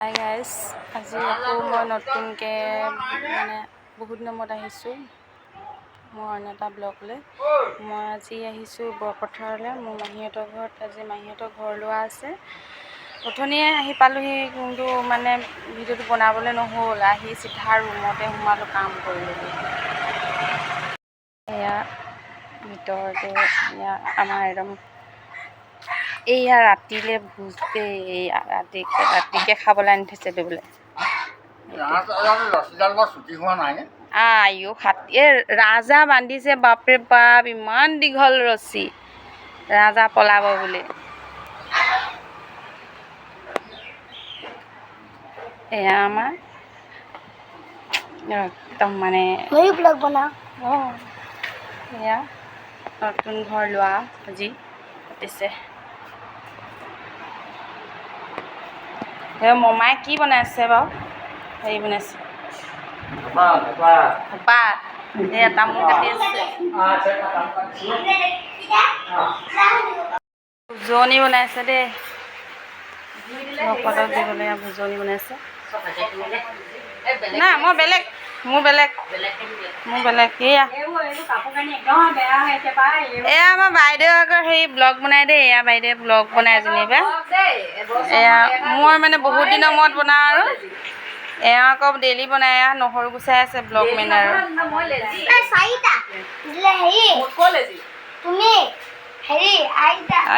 Hi guys, আজি আকৌ মই নতুনকৈ বহুত দিনৰ আহিছোঁ মোৰ অন্য এটা ব্লগলৈ। মই আজি আহিছোঁ বৰপথাৰলৈ, মোৰ মাহীহঁতৰ ঘৰত। আজি মাহীহঁতৰ ঘৰ লোৱা আছে। অথনিয়ে আহি পালোহি, কিন্তু ভিডিঅ'টো বনাবলৈ নহ'ল। আহি চিধা ৰুমতে সোমালোঁ, কাম কৰিবলৈ। এয়া ভিতৰতে আমাৰ একদম এইয়া ৰাতিলৈ ভোজ দেই। এইয়া ৰাতিকৈ খাবলৈ আনি থৈছে বোলে। আইও ৰাজহাঁহ বান্ধিছে, বাপৰে বাপ, ইমান দীঘল ৰছী। ৰাজহাঁহ পলাব বুলি। এয়া আমাৰ একদম ব্লগ বনাওঁ। এয়া নতুন ঘৰ লোৱা আজি পাতিছে। মমাই কি বনাইছে বাৰু? হেৰি বনাইছে পাত। এয়া তামোল কাটি আছে। ভোজনি বনাইছে দেই, ভকতক দিবলৈ ভোজনি বনাইছে। নাই মোৰ বেলেগ এয়া আমাৰ বাইদেউ আকৌ হেৰি ব্লগ বনাই দেই। এয়া বাইদেৱে ব্লগ বনাই যেনিবা। এয়া মই বহুত দিনৰ মূৰত বনাওঁ আৰু এয়া আকৌ ডেইলি বনাই। নহৰু গুচাই আছে ব্লগ মেন আৰু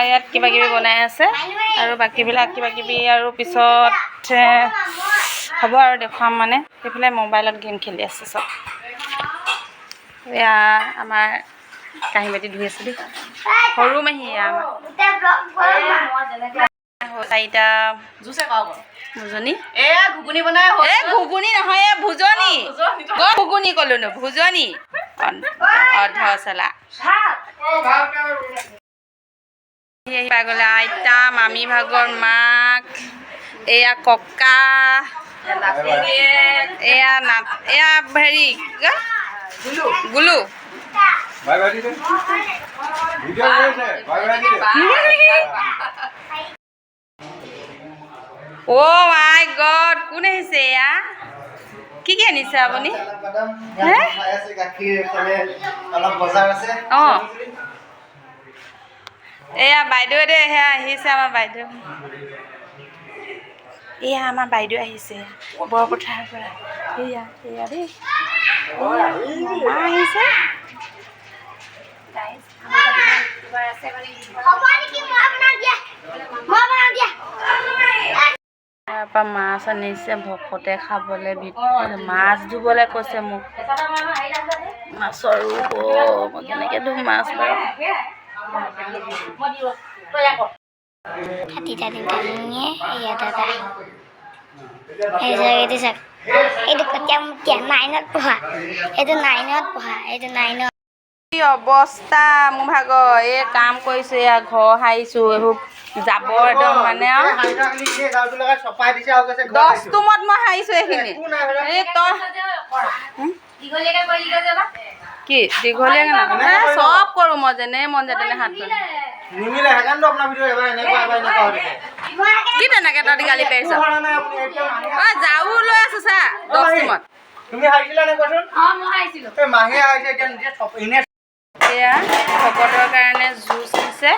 ইয়াত কিবা কিবি বনাই আছে আৰু বাকীবিলাক কিবা কিবি আৰু পিছত হ'ব আৰু দেখুৱাম। সেইফালে মোবাইলত গেম খেলি আছে চব। এয়া আমাৰ কাঁহী বাতি ধুই আছে দেই, সৰু মাহী। চাৰিটা ভোজনী। ঘুগুনি বনাই ঘুগুনি নহয়, ভোজনী। ঘুগুনি ক'লো ন, ভোজনী। অধচলা পাই গ'লে আইতা, মামী ভাগৰ মাক, এয়া ককা, এয়া হেৰি গুলু। অ' মাই গড, কোন আহিছে? এয়া কি আনিছে আপুনি? অঁ এয়া বাইদেউ দেই, সেয়া আহিছে আমাৰ বাইদেউ। এয়া আমাৰ বাইদেউ আহিছে বৰপথাৰৰ পৰা। এয়া দেই, মা আহিছে। তাৰপৰা মাছ আনিছে ভকতে খাবলৈ। মাছ ধুবলৈ কৈছে মোক। মাছৰ মই কেনেকৈ ধুম মাছ বাৰু? কি অৱস্থা মোৰ ভাগৰ! এই কাম কৰিছোঁ, এয়া ঘৰ সাৰিছোঁ, এইবোৰ জাবৰ একদম আৰু 10 টোমত মই সাৰিছোঁ এইখিনি। কি দীঘলীয়াকৈ নহয়, চব কৰোঁ মই, যেনে মন যায় তেনে হাত ধৰোঁ। কি তেনেকৈ তহঁতি গালি পাৰিছ? যাও লৈ আছো চা 10 টোমত। এয়া ভকতৰ কাৰণে জুচ দিছে।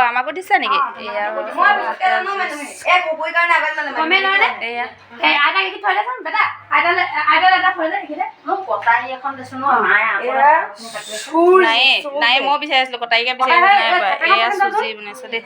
আমাকো দিছে নেকি? নাই মই বিচাৰিছিলো কটাৰীকে বিচাৰিছিলো। এয়া চুজি বনাইছে দেই।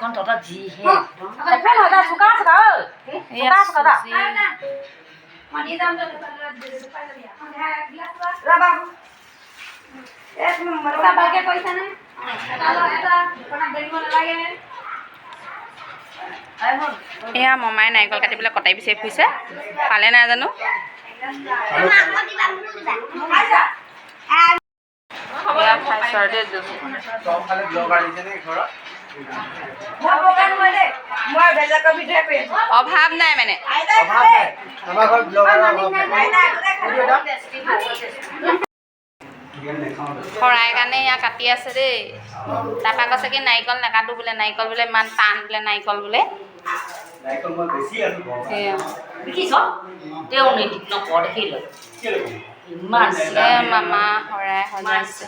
এয়া মমাই নাৰিকল কাটিবলৈ কটাৰী বিচাৰি ফুৰিছে, পালে নাই জানো। অভাৱ নাই শৰাই কাৰণে এয়া কাটি আছে দেই তাৰপৰা কৈছে কি নাৰিকল নাকাটো বোলে নাৰিকল বোলে ইমান টান বোলে নাৰিকল বোলে মামা শৰাই সজাইছে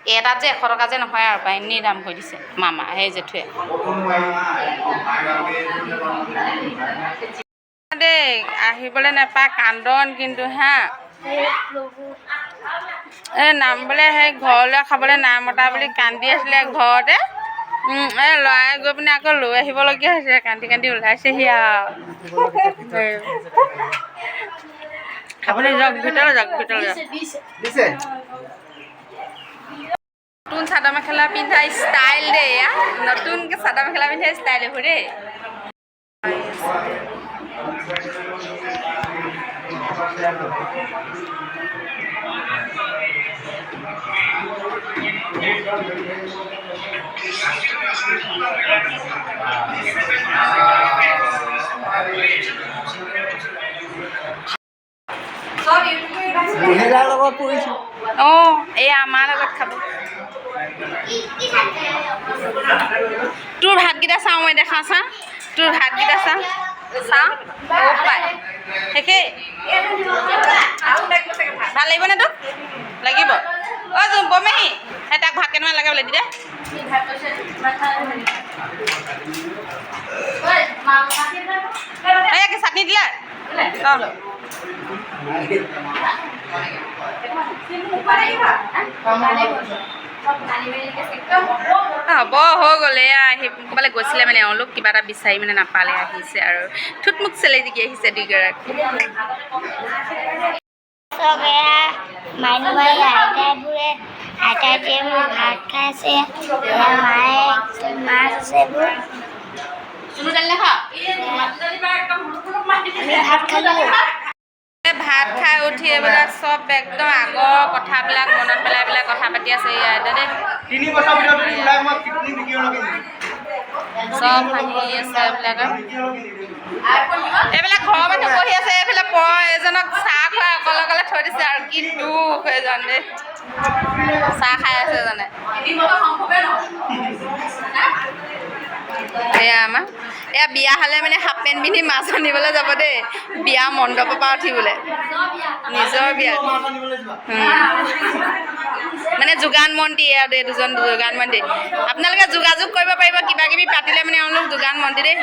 এটাত যে 100 টকা যে নহয় আৰু পাই এনেই দাম কৰি দিছে মামা সেই জেঠুৱে দেই আহিবলৈ নাপায় কান্দন কিন্তু হা এই নাম বোলে সেই ঘৰলৈ খাবলৈ নাই মতা বুলি কান্দি আছিলে ঘৰতে এই ল'ৰাই গৈ পিনে আকৌ লৈ আহিবলগীয়া হৈছে কান্দি কান্দি ওলাইছেহি আৰু আপুনি যাওক ভিতৰলৈ যাওক নতুন চাদৰ মেখেলা পিন্ধা ষ্টাইল দেই নতুনকৈ চাদৰ মেখেলা পিন্ধা ষ্টাইল এইবোৰ দেই অঁ এই আমাৰ লগত খাব তোৰ ভাতকেইটা চাওঁ মই দেখা চা তোৰ ভাতকেইটা চাওঁ পাই শেষেই ভাল লাগিব নে তোক লাগিব অ' বমেহি সেই তাক ভাত কেইটামান লাগে বোলে দিদে এই চাটনি দিলা হ'ব হৈ গ'লে আহি ক'ৰবালৈ গৈছিলে মানে এওঁলোক কিবা এটা বিচাৰি মানে নাপালে আহিছে আৰু থুটমুক চেলেকি দিকে আহিছে দুইগৰাকী আইতাই ভাত খাইছে মায়ে মাছ আছে ভাত খালো ভাত খাই উঠি এইবিলাক চব একদম আগৰ কথাবিলাক মনত পেলাই পেলাই কথা পাতি আছে ইয়াতে দেই চব হাঁহি আছে এইবিলাক ঘৰৰ মানুহ বহি আছে এইফালে এজনক চাহ খুৱাই অকলে অকলে থৈ দিছে আৰু কি দুখ এজন দেই চাহ খাই আছে এজনে এয়া আমাৰ এয়া বিয়া হ'লে মানে হাফ পেণ্ট পিন্ধি মাছ আনিবলৈ যাব দেই বিয়া মণ্ডপৰ পৰা উঠিবলৈ নিজৰ বিয়া মানে যোগান মন্ত্ৰী আৰু দেই দুজন যোগান মন্ত্ৰী আপোনালোকে যোগাযোগ কৰিব পাৰিব কিবা কিবি পাতিলে মানে এওঁলোক যোগান মন্ত্ৰী দেই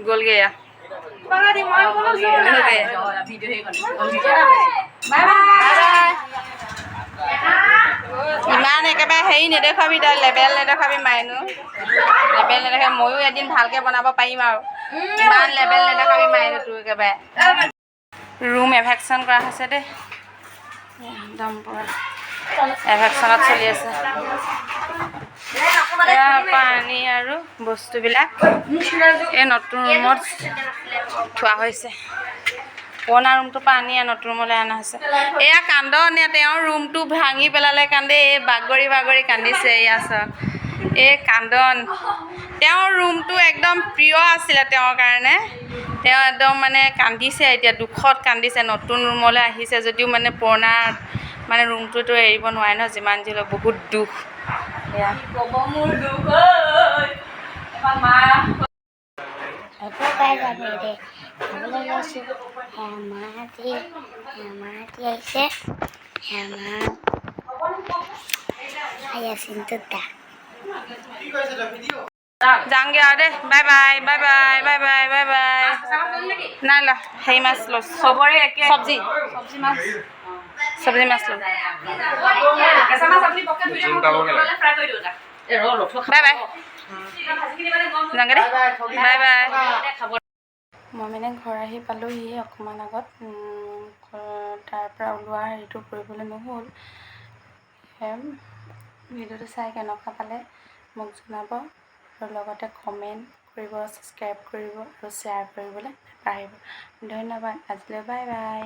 গ'লগৈ এয়া ইমান একেবাৰে হেৰি নেদেখাবি তই লেবেল নেদেখাবি মাইনো লেবেল নেদেখাবি ময়ো এদিন ভালকৈ বনাব পাৰিম আৰু ইমান লেবেল নেদেখাবি মাইনো তোৰ একেবাৰে ৰুম এভেকশ্যন কৰা হৈছে দেই একদম পুৰা এভেকশ্যনত চলি আছে পানী আৰু বস্তুবিলাক এই নতুন ৰুমত থোৱা হৈছে পুৰণা ৰুমটোৰ পৰা আনি নতুন ৰুমলৈ অনা হৈছে এয়া কান্দন তেওঁৰ ৰুমটো ভাঙি পেলালে কান্দে এই বাগৰি বাগৰি কান্দিছে এয়া চাওক এই কান্দন তেওঁৰ ৰুমটো একদম প্ৰিয় আছিলে তেওঁৰ কাৰণে তেওঁ একদম মানে কান্দিছে এতিয়া দুখত কান্দিছে নতুন ৰুমলৈ আহিছে যদিও মানে পুৰণা মানে ৰুমটোতো এৰিব নোৱাৰে ন যিমান যি হ'লেও বহুত দুখ এয়া ক'ব মোৰ দুখ পাই যাবি দে খাবলৈ লৈছোঁ মাহঁতি আহিছে যাওঁগৈ আৰু দেই bye bye bye bye bye bye bye bye নাই ল হেৰি মাছ লৈছোঁ চবৰে একে চব্জি মাছ চব্জি মাছ ল বাই বাই যাওঁগৈ দেই বাই বাই মই মানে ঘৰ আহি পালোঁহি অকণমান আগত তাৰ পৰা ওলোৱা হেৰিটো কৰিবলৈ নহ'ল ভিডিঅ'টো চাই কেনেকুৱা পালে মোক জনাব আৰু লগতে কমেণ্ট কৰিব ছাবস্ক্ৰাইব কৰিব আৰু শ্বেয়াৰ কৰিবলৈ নাপাহৰিব ধন্যবাদ আজিলৈ বাই বাই